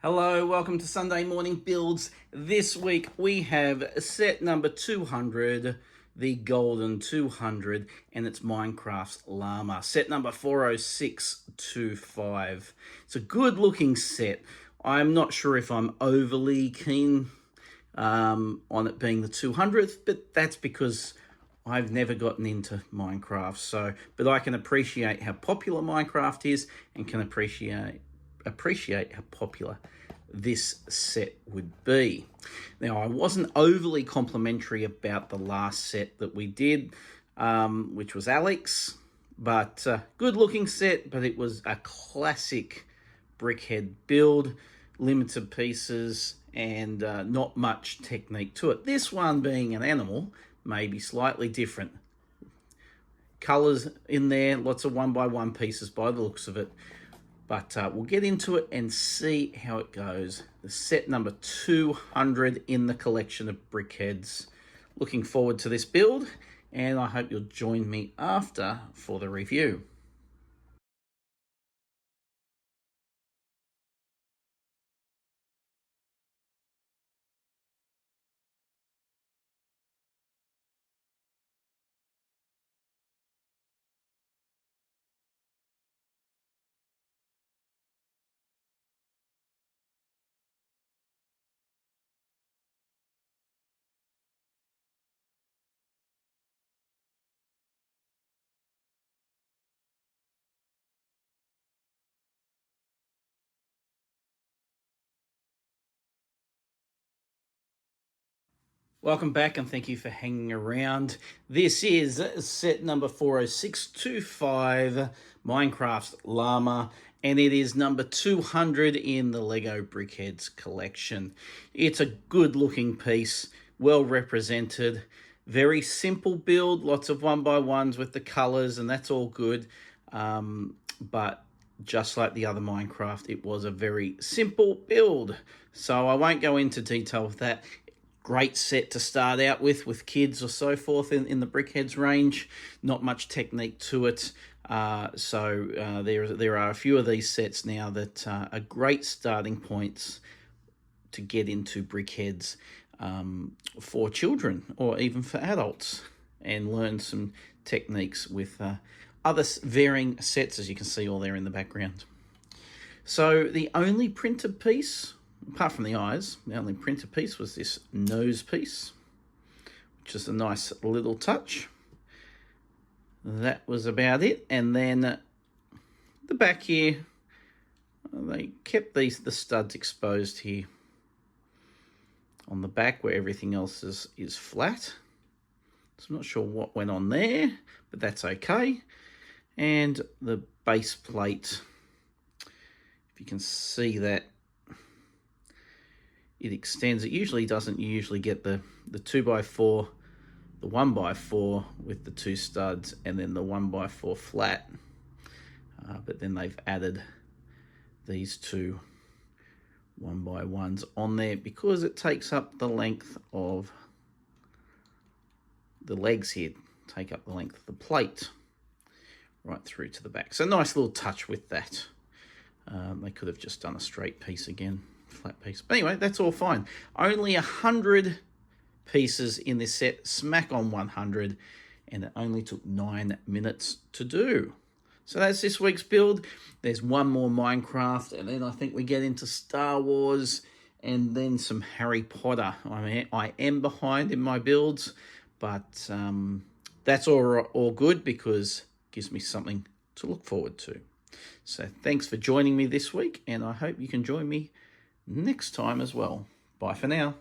Hello, welcome to Sunday Morning Builds. This week we have set number 200, the Golden 200, and it's Minecraft's Llama. Set number 40625. It's a good looking set. I'm not sure if I'm overly keen on it being the 200th, but that's because I've never gotten into Minecraft. But I can appreciate how popular Minecraft is and can appreciate how popular this set would be. Now, I wasn't overly complimentary about the last set that we did, which was Alex, but good looking set, but it was a classic brickhead build, limited pieces, and not much technique to it. This one, being an animal, may be slightly different. Colors in there, lots of 1x1 pieces by the looks of it. But we'll get into it and see how it goes. The set number 200 in the collection of brickheads. Looking forward to this build, and I hope you'll join me after for the review. Welcome back and thank you for hanging around. This is set number 40625, Minecraft's Llama, and it is number 200 in the Lego Brickheads collection. It's a good looking piece, well represented, very simple build, lots of 1x1s with the colors, and that's all good. But just like the other Minecraft, it was a very simple build. So I won't go into detail with that. Great set to start out with kids or so forth in the Brickheads range. Not much technique to it. There are a few of these sets now that are great starting points to get into Brickheads for children or even for adults, and learn some techniques with other varying sets, as you can see all there in the background. So the only printed piece, apart from the eyes, the only printed piece was this nose piece, which is a nice little touch. That was about it. And then the back here, they kept the studs exposed here on the back where everything else is flat. So I'm not sure what went on there, but that's okay. And the base plate, if you can see that, it extends. It usually doesn't get the 2x4, the 1x4 with the two studs, and then the 1x4 flat. But then they've added these two 1x1s on there because it takes up the length of the legs here, take up the length of the plate right through to the back. So nice little touch with that. They could have just done a straight piece again, flat piece. But anyway, that's all fine. Only 100 pieces in this set, smack on 100, and it only took 9 minutes to do. So that's this week's build. There's one more Minecraft, and then I think we get into Star Wars and then some Harry Potter. I am behind in my builds, but that's all good because it gives me something to look forward to. So thanks for joining me this week, and I hope you can join me next time as well. Bye for now.